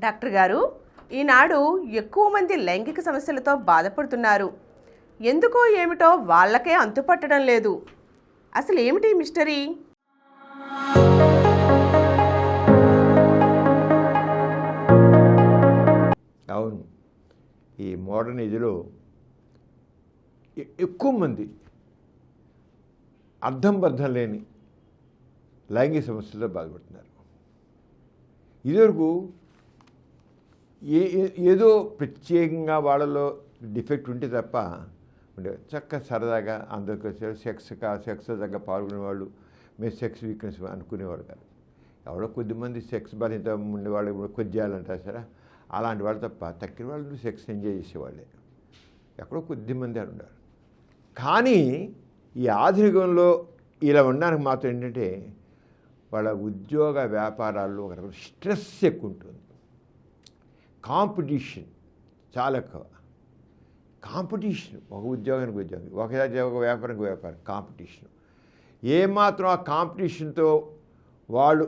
Doctor గారు, ఈనాడు ఎక్కువ మంది లైంగిక సమస్యలతో బాధపడుతున్నారు. ఎందుకో ఏమిటో వాళ్ళకే అంతుపట్టడం లేదు. అసలు ఏమిటి మిస్టరీ? అవును, ఈ మోడర్న్ ఏజ్లో ఎక్కువ మంది అర్థం బద్ధం లేని లైంగిక సమస్యలతో బాధపడుతున్నారు. ఇదివరకు ఏదో ప్రత్యేకంగా వాళ్ళలో డిఫెక్ట్ ఉంటే తప్ప ఉండే చక్క సరదాగా అందరికీ సెక్స్ దగ్గర పాల్గొనేవాళ్ళు, మేము సెక్స్ వీక్నెస్ అనుకునేవాడు కాదు. ఎవరో కొద్దిమంది సెక్స్ బలిత ఉండేవాళ్ళు కొద్దియాలంటారు సరే, అలాంటి వాళ్ళు తప్ప తక్కిన వాళ్ళు సెక్స్ ఎంజాయ్ చేసేవాళ్ళే ఎక్కడో కొద్దిమంది అని ఉన్నారు. కానీ ఈ ఆధునికంలో ఇలా ఉండడానికి మాత్రం ఏంటంటే వాళ్ళ ఉద్యోగ వ్యాపారాల్లో ఒక రకం స్ట్రెస్ ఎక్కువ ఉంటుంది. కాంపిటీషన్ చాలా ఎక్కువ. కాంపిటీషన్, ఒక ఉద్యోగానికి ఉద్యోగం, ఒక వ్యాపారానికి వ్యాపారం, కాంపిటీషన్. ఏమాత్రం ఆ కాంపిటీషన్తో వాళ్ళు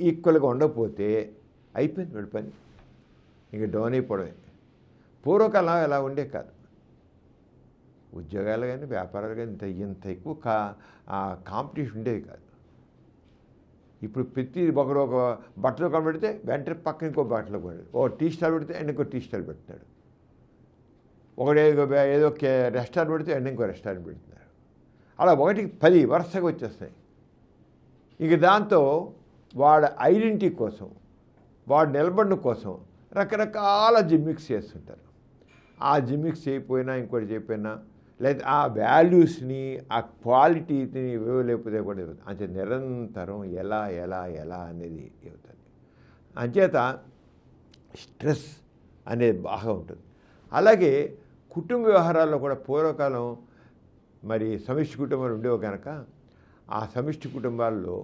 ఈక్వల్గా ఉండకపోతే అయిపోయింది వీడి పని, ఇంక డౌన్ అయిపోవడమే. పూర్వకాలం ఎలా ఉండే కాదు. ఉద్యోగాలు కానీ వ్యాపారాలు కానీ ఇంత ఎక్కువ కాంపిటీషన్ ఉండేది కాదు. ఇప్పుడు ప్రతి ఒకరు ఒక బట్టలు కనబెడితే వెంటనే పక్కన ఇంకో బట్టలు కొన్నాడు, ఓ టీ స్టాల్ పెడితే ఇంకో టీ స్టాల్ పెడుతున్నాడు, ఒకటి ఏదో రెస్టారెంట్ పెడితే ఇంకో రెస్టారెంట్ పెడుతున్నారు. అలా 1కి 10 వరుసగా వచ్చేస్తాయి. ఇక దాంతో వాడి ఐడెంటిటీ కోసం, వాడు నిలబడిన కోసం రకరకాల జిమ్మిక్స్ చేస్తుంటారు. ఆ జిమ్మిక్స్ చేయకపోయినా ఇంకోటి చేయకపోయినా, లేదా ఆ వాల్యూస్ని, ఆ క్వాలిటీని ఇవ్వలేకపోతే కూడా అంటే నిరంతరం ఎలా ఎలా ఎలా అనేది అవుతుంది. అంచేత స్ట్రెస్ అనేది బాగా ఉంటుంది. అలాగే కుటుంబ వ్యవహారాల్లో కూడా పూర్వకాలం మరి సమిష్టి కుటుంబాలు ఉండేవి కనుక ఆ సమిష్టి కుటుంబాల్లో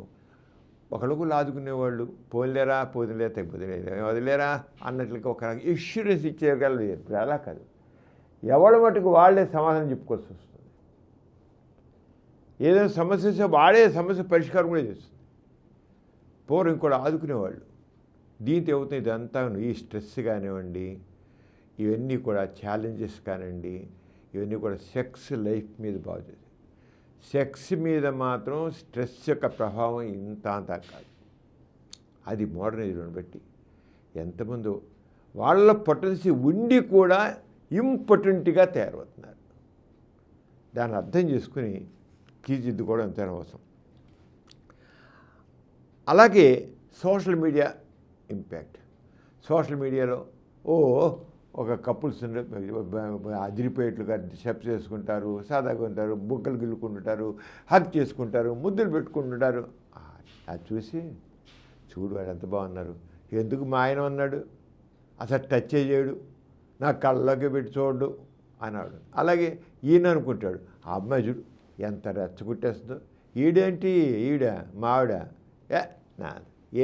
ఒకళ్ళకు ఆదుకునేవాళ్ళు, పోలేరా పోదిలేరా తగ్గిపోతలేరా వదిలేరా అన్నట్లుగా ఒక ఇన్సూరెన్స్ ఇచ్చేయగలరు. ఇప్పుడు అలా కాదు, ఎవరి మటుకు వాళ్ళే సమాధానం చెప్పుకోవాల్సి వస్తుంది. ఏదైనా సమస్య వస్తే వాడే సమస్య పరిష్కారం కూడా చేస్తుంది. పూర్వం కూడా ఆదుకునేవాళ్ళు. దీంతో ఏమవుతుంది, ఇదంతా ఈ స్ట్రెస్ కానివ్వండి, ఇవన్నీ కూడా ఛాలెంజెస్ కానివ్వండి, ఇవన్నీ కూడా సెక్స్ లైఫ్ మీద బాగుంటుంది. సెక్స్ మీద మాత్రం స్ట్రెస్ యొక్క ప్రభావం ఇంత అంతా కాదు. అది మోడర్న్ ఏజ్ని బట్టి ఎంతమంది వాళ్ళ పొటెన్సీ ఉండి కూడా ఇంపార్టెంట్గా తయారవుతున్నారు. దాన్ని అర్థం చేసుకుని తీర్చిదిద్దుకోవడం ఎంతైనా అవసరం. అలాగే సోషల్ మీడియా ఇంపాక్ట్. సోషల్ మీడియాలో ఒక కపుల్స్ అదిరిపోయేట్లుగా స్టెప్స్ చేసుకుంటారు, సాదాగా ఉంటారు, బుగ్గలు గిల్లుకుంటుంటారు, హగ్ చేసుకుంటారు, ముద్దులు పెట్టుకుంటుంటారు. అది చూసి చూడు వాడు ఎంత బాగున్నారు, ఎందుకు మా ఆయన అన్నాడు, అసలు టచ్ చేయడు, నా కళ్ళలోకి పెట్టి చూడు అన్నాడు. అలాగే ఈయన అనుకుంటాడు, ఆ అమ్మాయి చూడు ఎంత రెచ్చగొట్టేస్తుందో, ఈడేంటి ఈడ మావిడ నా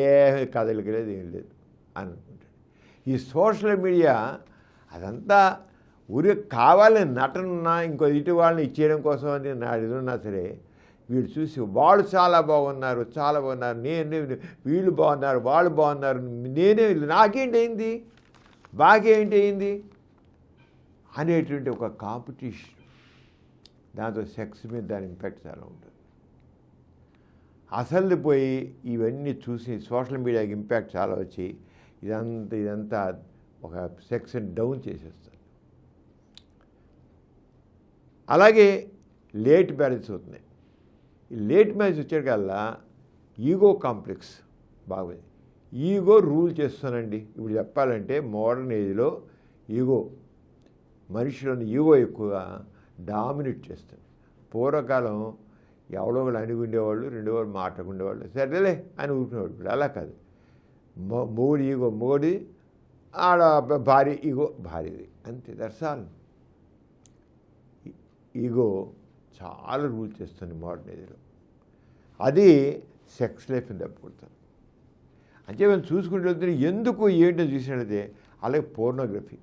ఏ కదలిక లేదు ఏం లేదు అని అనుకుంటాడు. ఈ సోషల్ మీడియా అదంతా ఊరికి కావాలని నటనున్నా ఇంకో ఇటు వాళ్ళని ఇచ్చేయడం కోసం అని నా ఇదున్నా సరే, వీళ్ళు చూసి వాళ్ళు చాలా బాగున్నారు, చాలా బాగున్నారు, నేను వీళ్ళు బాగున్నారు, వాళ్ళు బాగున్నారు, నేనే నాకేంటి అయింది, బాగేంటి అయింది అనేటువంటి ఒక కాంపిటీషన్. దాంతో సెక్స్ మీద దాని ఇంపాక్ట్ చాలా ఉంటుంది. అసలు పోయి ఇవన్నీ చూసి సోషల్ మీడియాకి ఇంపాక్ట్ చాలా వచ్చి ఇదంతా ఒక సెక్స్ని డౌన్ చేసేస్తుంది. అలాగే లేట్ మ్యారేజ్ అవుతున్నాయి. ఈ లేట్ మ్యారేజ్ వచ్చేకల్లా ఈగో కాంప్లెక్స్ బాగుంది. ఈగో రూల్ చేస్తానండి. ఇప్పుడు చెప్పాలంటే మోడర్న్ ఏజ్లో ఈగో, మనిషిలోని ఈగో ఎక్కువగా డామినేట్ చేస్తుంది. పూర్వకాలం ఎవడో ఒకళ్ళు అణిగుండేవాళ్ళు, రెండోవాళ్ళు మాట్లాడుకుండేవాళ్ళు, సరేలే అని ఊరుకునేవాళ్ళు. ఇప్పుడు అలా కాదు, మూడు ఈగో మూడి, ఆడ భారీ ఈగో భారీది, అంతే. దర్శాలు ఈగో చాలా రూల్ చేస్తుంది మోడర్న్ ఏజ్లో. అది సెక్స్ లైఫ్ని దెబ్బకొడుతుంది. అంటే మేము చూసుకుంటూ వెళ్తే ఎందుకు ఏంటో చూసినట్లయితే, అలాగే పోర్నోగ్రఫీ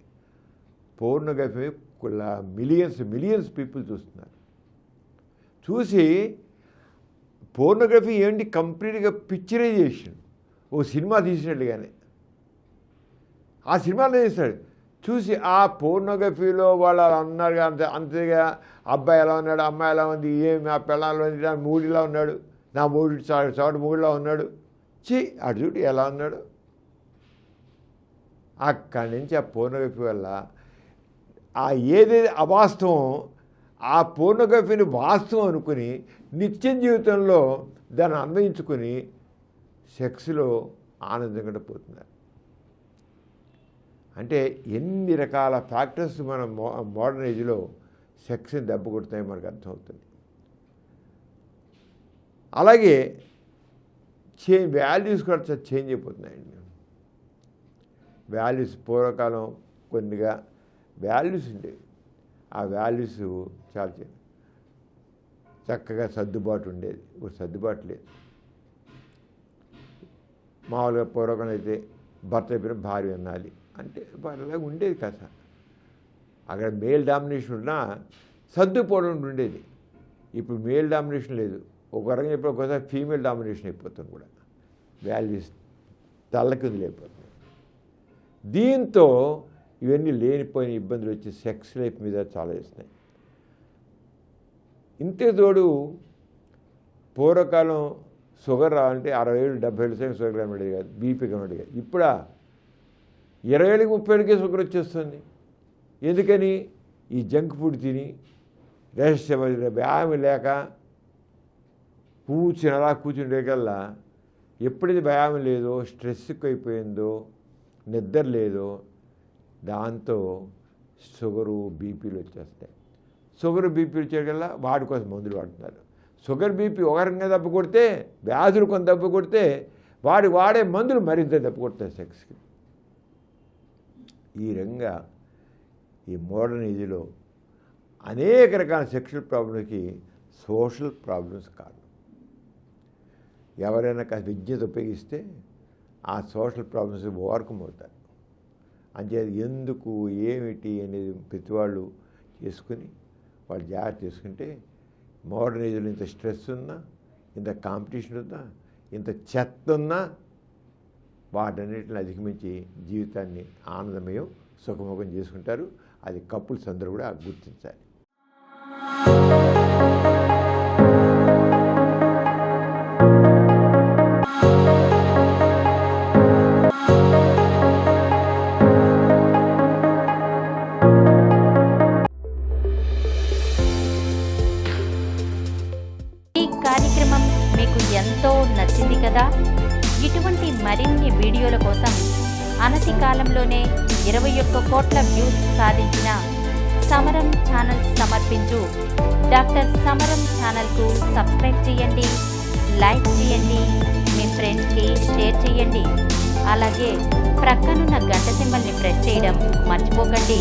మిలియన్స్ పీపుల్ చూస్తున్నారు. చూసి పోర్నోగ్రఫీ ఏంటి, కంప్లీట్గా పిక్చరైజేషన్, ఓ సినిమా తీసినట్టుగానే. ఆ సినిమాలో చేస్తాడు. చూసి ఆ పోర్నోగ్రఫీలో వాళ్ళు అన్నారు అంతేగా అబ్బాయి ఎలా ఉన్నాడు, అమ్మాయి ఎలా ఉంది, ఏమి ఆ పిల్లలు ఉంది, నా మూడిలా ఉన్నాడు, నా మూడి చోట మూడిలా ఉన్నాడు, అటు చూడు ఎలా ఉన్నాడు. అక్కడి నుంచి ఆ పోర్నోగ్రఫీ వల్ల ఆ ఏదైతే అవాస్తవం ఆ పోర్నోగ్రఫీని వాస్తవం అనుకుని నిత్య జీవితంలో దాన్ని అన్వయించుకుని సెక్స్లో ఆనందంగా పోతున్నారు. అంటే ఎన్ని రకాల ఫ్యాక్టర్స్ మన మోడర్న్ ఏజ్లో సెక్స్ని దెబ్బ కొడుతాయో మనకు అర్థమవుతుంది. అలాగే వాల్యూస్ కూడా చేంజ్ అయిపోతున్నాయండి. వాల్యూస్ పూర్వకాలం కొన్నిగా వాల్యూస్ ఉండేవి. ఆ వాల్యూస్ చాలా చక్కగా సర్దుబాటు ఉండేది. ఇప్పుడు సర్దుబాటు లేదు. మామూలుగా పూర్వకాలం అయితే భర్త అయిపోయిన భార్య వినాలి అంటే అలాగే ఉండేది కదా. అక్కడ మేల్ డామినేషన్ ఉన్నా సర్దుపోవడం ఉండేది. ఇప్పుడు మేల్ డామినేషన్ లేదు. ఒక రకంగా ఇప్పుడు ఒకసారి ఫీమేల్ డామినేషన్ అయిపోతుంది కూడా. వాల్యూస్ తల్లకింది లేకపోతుంది. దీంతో ఇవన్నీ లేనిపోయిన ఇబ్బందులు వచ్చి సెక్స్ లైఫ్ మీద చాలా వేస్తున్నాయి. ఇంతే తోడు పూర్వకాలం షుగర్ రావాలంటే 60 ఏళ్ళు 70 ఏళ్ళు షుగర్ కనబడేది కాదు, బీపీ కనబడేది కాదు. ఇప్పుడా 20 ఏళ్ళకి 30 ఏళ్ళకే షుగర్ వచ్చేస్తుంది. ఎందుకని? ఈ జంక్ ఫుడ్ తిని వ్యాయామం లేక అలా కూర్చుండేకల్లా ఎప్పుడైతే వ్యాయామం లేదో, స్ట్రెస్ ఎక్కువైపోయిందో, నిద్ర లేదో, దాంతో షుగరు బీపీలు వచ్చేస్తాయి. షుగర్ బీపీలు వచ్చేకల్లా వాడి కోసం మందులు వాడుతున్నారు. షుగర్ బీపీ ఒక రకంగా దెబ్బ కొడితే, వ్యాధులు కొంత దెబ్బ కొడితే వాడే మందులు మరింత దెబ్బ కొడతాయి సెక్స్కి. ఈ రకంగా ఈ మోడర్న్ ఏజ్లో అనేక రకాల సెక్షువల్ ప్రాబ్లమ్కి సోషల్ ప్రాబ్లమ్స్ కాదు. ఎవరైనా కాస్త విజ్ఞత ఉపయోగిస్తే ఆ సోషల్ ప్రాబ్లమ్స్ ఓవర్కమ్ అవుతారు. అంచేది ఎందుకు ఏమిటి అనేది ప్రతి వాళ్ళు చేసుకుని వాళ్ళు జాగ్రత్త చేసుకుంటే మోడర్న్ ఏజ్లో ఇంత స్ట్రెస్ ఉన్నా, ఇంత కాంపిటీషన్ ఉన్నా, ఇంత చెత్త ఉన్నా వాటన్నిటిని అధిగమించి జీవితాన్ని ఆనందమయం సుఖముఖం చేసుకుంటారు. అది కపుల్స్ అందరూ కూడా గుర్తించాలి. ఈ కార్యక్రమం మీకు ఎంతో నచ్చింది కదా. ఇటువంటి మరిన్ని వీడియోల కోసం అనతి కాలంలోనే 21 కోట్ల వ్యూస్ సాధించిన సమరం ఛానల్ సమర్పించు డాక్టర్ సమరం ఛానల్కు సబ్స్క్రైబ్ చేయండి, లైక్ చేయండి, మీ ఫ్రెండ్స్కి షేర్ చేయండి. అలాగే ప్రక్కనున్న గంట సింబల్ని ప్రెస్ చేయడం మర్చిపోకండి.